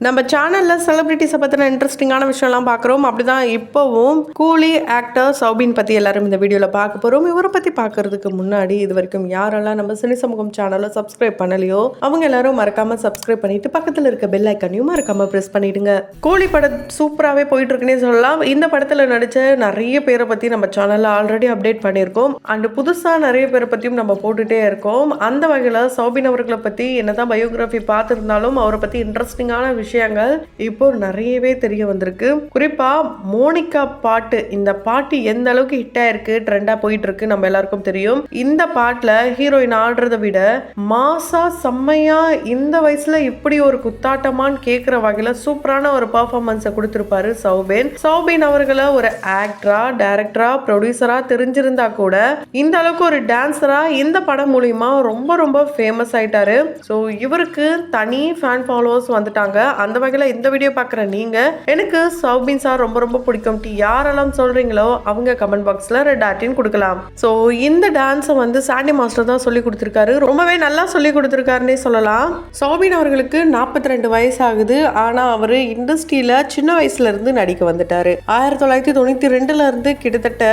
நம்ம சேனல்ல செலிபிரிட்டிஸை பற்றின இன்ட்ரெஸ்டிங்கான விஷயம்லாம் பார்க்குறோம். அப்படிதான் இப்போவும் கூலி ஆக்டர் சௌபின் பற்றி எல்லாரும் இந்த வீடியோவில் பார்க்க போகிறோம். இவரை பற்றி பார்க்கறதுக்கு முன்னாடி இது வரைக்கும் யாரெல்லாம் நம்ம சினி சமூகம் சேனலை சப்ஸ்கிரைப் பண்ணலையோ அவங்க எல்லாரும் மறக்காமல் சப்ஸ்கிரைப் பண்ணிட்டு பக்கத்தில் இருக்க பெல் ஐக்கனையும் மறக்காமல் ப்ரெஸ் பண்ணிடுங்க. கூலி படம் சூப்பராகவே போயிட்டு இருக்குன்னே சொல்லலாம். இந்த படத்தில் நடித்த நிறைய பேரை பற்றி நம்ம சேனலில் ஆல்ரெடி அப்டேட் பண்ணியிருக்கோம். அண்ட் புதுசாக நிறைய பேரை பற்றியும் நம்ம போட்டுகிட்டே இருக்கோம். அந்த வகையில் சௌபின் அவர்களை பற்றி என்னதான் பயோகிராஃபி பார்த்துருந்தாலும் அவரை பற்றி இன்ட்ரெஸ்டிங்கான விஷயங்கள் இப்போ நிறையவே தெரிய வந்திருக்கு. குறிப்பா மோனிகா பாட்டு, இந்த பாட்டு எந்த அளவுக்கு ஹிட் ஆயிருக்கு, ட்ரெண்டா போயிட்டு இருக்கு நம்ம எல்லாருக்கும் தெரியும். இந்த பாட்டுல ஹீரோயின் ஆடுறதை விட மாசா செம்மையா இந்த வயசுல இப்படி ஒரு குத்தாட்டமான்னு கேட்கிற வகையில சூப்பரான ஒரு பர்ஃபார்மன்ஸை கொடுத்திருப்பாரு சௌபின் அவர்களை ஒரு ஆக்டரா, டைரக்டரா, ப்ரொடியூசரா தெரிஞ்சிருந்தா கூட இந்த அளவுக்கு ஒரு டான்ஸரா இந்த படம் மூலியமா ரொம்ப ரொம்ப ஃபேமஸ் ஆயிட்டாரு. ஸோ இவருக்கு தனி ஃபேன் ஃபாலோவர்ஸ் வந்துட்டாங்க. அந்த வகையில் இந்த வீடியோ பார்க்குற நீங்கள் எனக்கு சௌபின் சார் ரொம்ப ரொம்ப பிடிக்கும் யாரெல்லாம் சொல்கிறீங்களோ அவங்க கமெண்ட் பாக்ஸில் ரெட் ஆர்டின் கொடுக்கலாம். ஸோ இந்த டான்ஸை வந்து சாண்டி மாஸ்டர் தான் சொல்லி கொடுத்துருக்காரு. ரொம்பவே நல்லா சொல்லி கொடுத்துருக்காருன்னே சொல்லலாம். சௌபின் அவர்களுக்கு 42 வயசு ஆகுது. ஆனால் அவர் இண்டஸ்ட்ரியில் சின்ன வயசுல இருந்து நடிக்க வந்துட்டாரு. 1992 இருந்து கிட்டத்தட்ட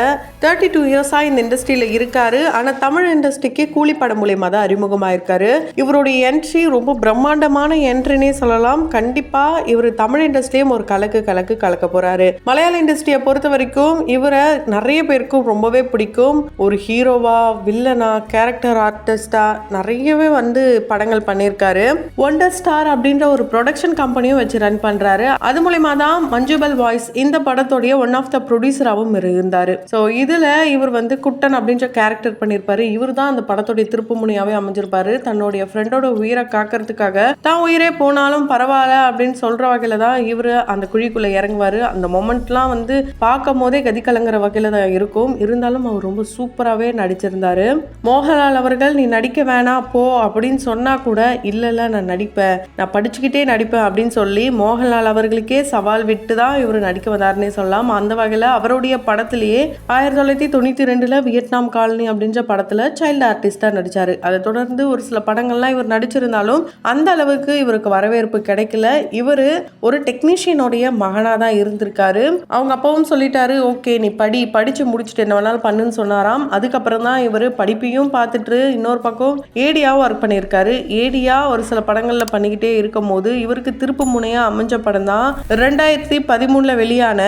32 இயர்ஸாக இந்த இண்டஸ்ட்ரியில் இருக்காரு. ஆனால் தமிழ் இண்டஸ்ட்ரிக்கு கூலி படம் மூலியமாக தான் அறிமுகமாயிருக்காரு. இவருடைய என்ட்ரி ரொம்ப பிரம்மாண்டமான என்ட்ரினே சொல்லலாம். கண்டிப்பா இவர் தமிழ் இண்டஸ்ட்ரியும் ஒரு கலக்க போறாரு. மலையாள இண்டஸ்ட்ரியை பொறுத்த வரைக்கும் இவரை நிறைய பேருக்கும் ரொம்பவே பிடிக்கும். ஒரு ஹீரோவா, வில்லனா, கேரக்டர் ஆர்டிஸ்டா நிறையவே வந்து படங்கள் பண்ணியிருக்காரு. ஒண்டர் ஸ்டார் அப்படின்ற ஒரு ப்ரொடக்ஷன் கம்பெனியும் வச்சு ரன் பண்றாரு. அது மூலமா தான் மஞ்சுபல் வாய்ஸ் இந்த படத்தோடைய ஒன் ஆஃப் த ப்ரொடியூசராகவும் இருந்தாரு. ஸோ இதுல இவர் வந்து குட்டன் அப்படின்ற கேரக்டர் பண்ணியிருப்பாரு. இவர் தான் அந்த படத்தோடைய திருப்பு முனையாவே அமைஞ்சிருப்பாரு. தன்னுடைய ஃப்ரெண்டோட உயிரை காக்கிறதுக்காக தான் உயிரே போனாலும் பரவாயில்ல அப்படின்னு சொல்ற வகையில தான் இவரு அந்த குழிக்குள்ள இறங்குவாரு. அந்த மொமெண்ட்லாம் வந்து பார்க்கும் போதே கதி கலங்குற வகையில தான் இருக்கும். இருந்தாலும் அவர் ரொம்ப சூப்பராகவே நடிச்சிருந்தாரு. மோகன்லால் அவர்கள் நீ நடிக்க வேணாம் போ அப்படின்னு சொன்னா கூட இல்ல நான் நடிப்பேன், நான் படிச்சுக்கிட்டே நடிப்பேன் அப்படின்னு சொல்லி மோகன்லால் அவர்களுக்கே சவால் விட்டு தான் இவர் நடிக்க வந்தாருன்னே சொல்லலாம். அந்த வகையில அவருடைய படத்திலேயே 1992 வியட்நாம் காலனி அப்படின்ற படத்துல சைல்டு ஆர்டிஸ்டா நடிச்சாரு. அதை தொடர்ந்து ஒரு சில படங்கள்லாம் இவர் நடிச்சிருந்தாலும் அந்த அளவுக்கு இவருக்கு வரவேற்பு கிடைக்கல. இவரு ஒரு டெக்னீஷியனுடைய மகனா தான் இருந்திருக்காரு. அவங்க அப்பாவும் சொல்லிட்டாரு, ஓகே நீ படிச்சு முடிச்சுட்டு என்ன வேணாலும் பண்ணுன்னு சொன்னாராம். அதுக்கப்புறம் தான் இவர் படிப்பையும் பார்த்துட்டு இன்னொரு பக்கம் ஏடியாவும் ஒர்க் பண்ணியிருக்காரு. ஏடியா ஒரு சில படங்கள்ல பண்ணிக்கிட்டே இருக்கும் போது இவருக்கு திருப்பு முனையா அமைஞ்ச படம் தான் 2013 வெளியான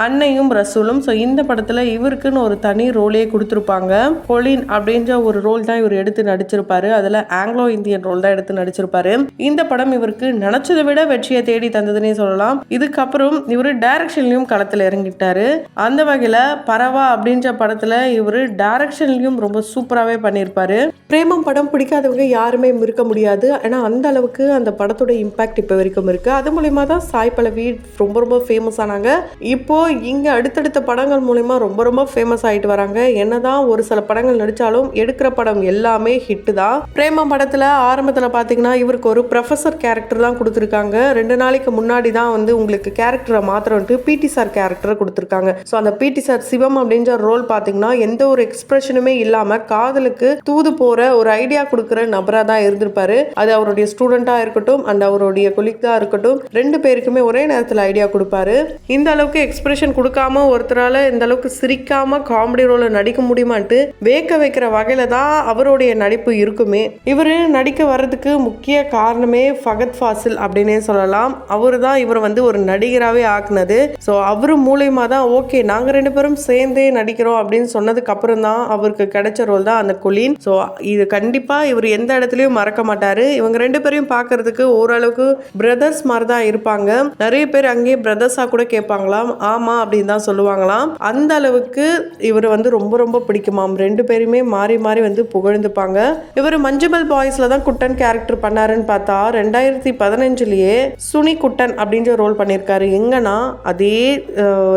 அன்னையும் ரசூலும். ஸோ இந்த படத்தில் இவருக்குன்னு ஒரு தனி ரோலே கொடுத்துருப்பாங்க. பொலின் அப்படின்ற ஒரு ரோல் தான் இவர் எடுத்து நடிச்சிருப்பாரு. அதில் ஆங்கிலோ இந்தியன் ரோல் தான் எடுத்து நடிச்சிருப்பாரு. இந்த படம் இவருக்கு நினைச்சதை விட வெற்றியை தேடி தந்ததுன்னே சொல்லலாம். இதுக்கப்புறம் இவர் டைரக்ஷன்லையும் களத்தில் இறங்கிட்டாரு. அந்த வகையில் பரவா அப்படின்ற படத்தில் இவர் டைரக்ஷன்லையும் ரொம்ப சூப்பராகவே பண்ணியிருப்பாரு. பிரேமம் படம் பிடிக்காதவங்க யாருமே இருக்க முடியாது. ஆனால் அந்த அளவுக்கு அந்த படத்தோட இம்பாக்ட் இப்போ வரைக்கும் இருக்கு. அது மூலயமா தான் சாய் பல்லவி ரொம்ப ரொம்ப ஃபேமஸ் ஆனாங்க. இப்போ இங்க அடுத்தடுத்த படங்கள் மூலமா ரொம்ப ரொம்ப ஃபேமஸ் ஆயிட்டு வராங்க. என்னதான் ஒரு சில படங்கள் நடிச்சாலும் எடுக்கிற படம் எல்லாமே ஹிட் தான். பிரேமம் படத்துல ஆரம்பத்துல பாத்தீங்கன்னா இவருக்கு ஒரு ப்ரொஃபசர் கேரக்டர் தான் கொடுத்துருக்காங்க. 2 நாளைக்கு முன்னாடி தான் வந்து உங்களுக்கு கேரக்டரை மாத்திரம்ட்டு பிடி சார் கேரக்டரை கொடுத்துருக்காங்க. ஸோ அந்த பிடி சார் சிவம் அப்படின்ற ரோல் பாத்தீங்கன்னா எந்த ஒரு எக்ஸ்பிரஷனுமே இல்லாம காதலுக்கு தூது போற ஒரு ஐடியா கொடுக்குற நபரா தான் இருந்திருப்பாரு. அது அவருடைய ஸ்டூடெண்டா இருக்கட்டும் அண்ட் அவருடைய கொலிகா இருக்கட்டும், 2 பேருக்குமே ஒரே நேரத்தில் ஐடியா கொடுப்பாரு. இந்த அளவுக்கு எக்ஸ்பிரஷன் கொடுக்காம ஒருத்தரால இந்த அளவுக்கு சிரிக்காம காமெடி ரோல நடிக்க முடியுமான்ட்டு வேக்க வைக்கிற வகையில தான் அவருடைய நடிப்பு இருக்குமே. இவரு நடிக்க வர்றதுக்கு முக்கிய காரணமே ஃபகத் ஃபாசில் அப்படின்னே சொல்லலாம். அவரு தான் இவர் வந்து ஒரு நடிகராகவே ஆக்குனது. ஸோ அவரு மூலயமா தான் ஓகே நாங்கள் 2 பேரும் சேர்ந்தே நடிக்கிறோம் அப்படின்னு சொன்னதுக்கு அப்புறம் தான் அவருக்கு கிடைச்ச ரோல் தான் அந்த கொலின். ஸோ இது கண்டிப்பா இவர் எந்த இடத்துலையும் மறக்க மாட்டாரு. இவங்க 2 பேரையும் பார்க்கறதுக்கு ஓரளவுக்கு பிரதர்ஸ் மாதிரி தான் இருப்பாங்க. நிறைய பேர் அங்கேயே பிரதர்ஸா கூட கேட்பாங்களாம். ஆமா அப்படின்னு தான் சொல்லுவாங்களாம். அந்த அளவுக்கு இவர் வந்து ரொம்ப ரொம்ப பிடிக்குமாம். 2 பேருமே மாறி மாறி வந்து புகழ்ந்துப்பாங்க. இவர் மஞ்சுபல் பாய்ஸ்ல தான் குட்டன் கேரக்டர் பண்ணாருன்னு பார்த்தா 2015 சுனி குட்டன் அப்படின்ற ரோல் பண்ணியிருக்காரு. எங்கன்னா அதே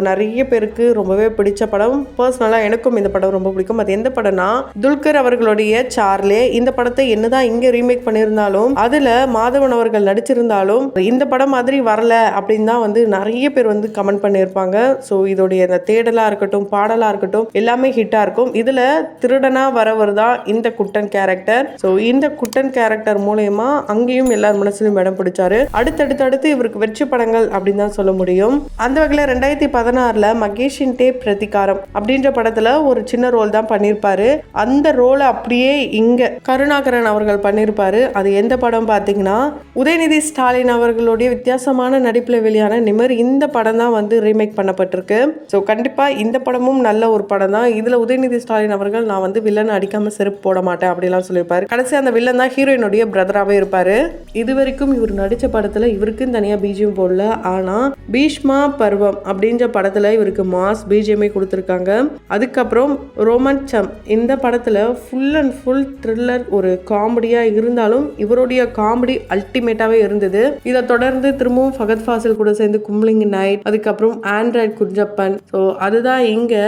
நிறைய பேருக்கு ரொம்பவே பிடிச்ச படம். பர்சனலா எனக்கும் இந்த படம் ரொம்ப பிடிக்கும். அது எந்த படம்னா துல்கர் அவர்களுடைய சார்லே. இந்த படத்தை என்னதான் இங்க ரீமேக் பண்ணியிருந்தாலும் அதுல மாதவன் அவர்கள் நடிச்சிருந்தாலும் இந்த படம் மாதிரி வரல அப்படின்னு தான் வந்து நிறைய பேர் வந்து கமெண்ட் பண்ணியிருப்பாங்க. பண்ணியிருப்பாங்க. ஸோ இதோடைய அந்த தேடலாக இருக்கட்டும், பாடலாக இருக்கட்டும், எல்லாமே ஹிட்டாக இருக்கும். இதில் திருடனா வரவர் தான் இந்த குட்டன் கேரக்டர். ஸோ இந்த குட்டன் கேரக்டர் மூலயமா அங்கேயும் எல்லார் மனசுலையும் இடம் பிடிச்சாரு. அடுத்தடுத்து இவருக்கு வெற்றி படங்கள் அப்படின்னு தான் சொல்ல முடியும். அந்த வகையில் 2016 மகேஷின் டே பிரதிகாரம் அப்படின்ற படத்தில் ஒரு சின்ன ரோல் தான் பண்ணியிருப்பாரு. அந்த ரோலை அப்படியே இங்கே கருணாகரன் அவர்கள் பண்ணியிருப்பாரு. அது எந்த படம் பார்த்தீங்கன்னா உதயநிதி ஸ்டாலின் அவர்களுடைய வித்தியாசமான நடிப்பில் வெளியான நிமர். இந்த படம் தான் வந்து ரீமேக் பண்ணப்பட்டிருக்கு. ஸோ கண்டிப்பாக இந்த படமும் நல்ல ஒரு படம் தான். இதில் உதயநிதி ஸ்டாலின் அவர்கள் நான் வந்து வில்லன் அடிக்காமல் செருப்பு போட மாட்டேன் அப்படிலாம் சொல்லியிருப்பாரு. கடைசி அந்த வில்லன் தான் ஹீரோயினுடைய பிரதராகவே இருப்பார். இது வரைக்கும் இவர் நடித்த படத்தில் இவருக்குன்னு தனியாக பிஜிஎம் போடல. ஆனால் பீஷ்மா பருவம் அப்படின்ற படத்தில் இவருக்கு மாஸ் பிஜிஎம்ஐ கொடுத்துருக்காங்க. அதுக்கப்புறம் ரோமான்சம் இந்த படத்தில் ஃபுல் அண்ட் ஃபுல் த்ரில்லர் ஒரு காமெடியாக இருந்தாலும் இவருடைய காமெடி அல்டிமேட்டாகவே இருந்தது. இதை தொடர்ந்து திரும்பவும் ஃபகத் ஃபாசில் கூட சேர்ந்து கும்ளிங் நைட், அதுக்கப்புறம் ஆண்ட்ராய்ட் குஞ்சப்பன். ஸோ அதுதான் இங்கே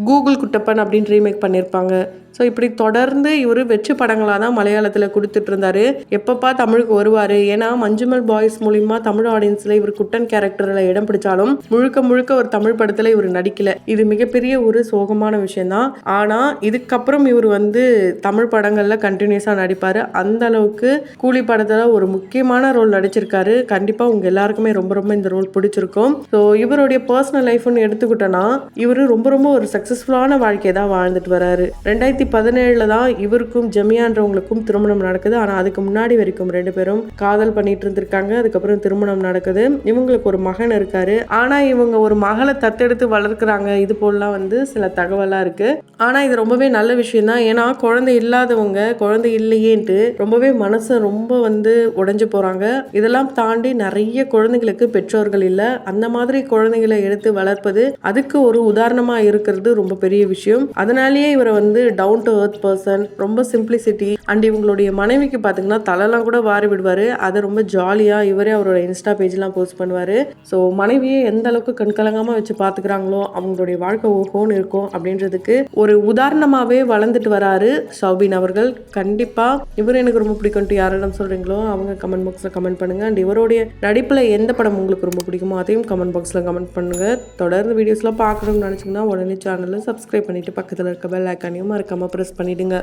கூகுள் குட்டப்பன் அப்படின்னு ரீமேக் பண்ணியிருப்பாங்க. ஸோ இப்படி தொடர்ந்து இவர் வெற்றி படங்களாக தான் மலையாளத்தில் கொடுத்துட்டு இருந்தாரு. எப்பப்பா தமிழுக்கு வருவார். ஏன்னா மஞ்சுமல் பாய்ஸ் மூலிமா தமிழ் ஆடியன்ஸில் இவர் குட்டன் கேரக்டரில் இடம் பிடிச்சாலும் முழுக்க ஒரு தமிழ் படத்தில் இவர் நடிக்கல. இது மிகப்பெரிய ஒரு சோகமான விஷயம்தான். ஆனால் இதுக்கப்புறம் இவர் வந்து தமிழ் படங்களில் கண்டினியூஸாக நடிப்பார். அந்த அளவுக்கு கூலி படத்தில் ஒரு முக்கியமான ரோல் நடிச்சிருக்காரு. கண்டிப்பாக உங்கள் எல்லாருக்குமே ரொம்ப இந்த ரோல் பிடிச்சிருக்கும். ஸோ இவருடைய பர்சனல் லைஃப்னு எடுத்துக்கிட்டோன்னா இவர் ரொம்ப ஒரு சக்ஸஸ்ஃபுல்லான வாழ்க்கையை தான் வாழ்ந்துட்டு வராரு. 2017 தான் இவருக்கும் ஜெமியான்றவங்களுக்கும் திருமணம் நடக்குது. ஆனால் அதுக்கு முன்னாடி வரைக்கும் 2 பேரும் காதல் பண்ணிட்டு இருந்திருக்காங்க. அதுக்கப்புறம் திருமணம் நடக்குது. இவங்களுக்கு ஒரு மகன் இருக்காரு. ஆனால் இவங்க ஒரு மகளை தத்தெடுத்து வளர்க்குறாங்க. இது போலலாம் வந்து சில தகவலாக இருக்கு. ஆனால் இது ரொம்பவே நல்ல விஷயம் தான். ஏன்னா குழந்தை இல்லாதவங்க குழந்தை இல்லையேன்ட்டு ரொம்பவே மனசை ரொம்ப வந்து உடைஞ்சு போகிறாங்க. இதெல்லாம் தாண்டி நிறைய குழந்தைங்களுக்கு பெற்றோர்கள் இல்லை. அந்த மாதிரி குழந்தைகளை எடுத்து வளர்ப்பது அதுக்கு ஒரு உதாரணமாக இருக்கிறது ரொம்ப பெரிய விஷயம். அதனாலேயே இவரை வந்து டவுன் டு எர்த் பர்சன், ரொம்ப சிம்பிளிசிட்டி. அண்ட் இவங்களுடைய மனைவிக்கு பார்த்தீங்கன்னா தலைலாம் கூட வாரி விடுவார். அதை ரொம்ப ஜாலியாக இவரே அவரோட இன்ஸ்டா பேஜ்லாம் போஸ்ட் பண்ணுவார். ஸோ மனைவியை எந்த அளவுக்கு கண்கலங்காமல் வச்சு பார்த்துக்கிறாங்களோ அவங்களுடைய வாழ்க்கை ஓஹோன்னு இருக்கும் அப்படின்றதுக்கு ஒரு உதாரணமாகவே வளர்ந்துட்டு வராரு சௌபின் அவர்கள். கண்டிப்பாக இவர் எனக்கு ரொம்ப பிடிக்கும்ட்டு யாரிடம் சொல்கிறீங்களோ அவங்க கமெண்ட் பாக்ஸில் கமெண்ட் பண்ணுங்கள். அண்ட் இவருடைய நடிப்பில் எந்த படம் உங்களுக்கு ரொம்ப பிடிக்குமோ அதையும் கமெண்ட் பாக்ஸில் கமெண்ட் பண்ணுங்கள். தொடர்ந்து வீடியோஸ்லாம் பார்க்கணும்னு நினச்சிங்கன்னா உடனே சேனலில் சப்ஸ்கிரைப் பண்ணிவிட்டு பக்கத்தில் இருக்க பெல் ஐக்கானையும் மறக்காமல் ப்ரெஸ் பண்ணிவிடுங்க.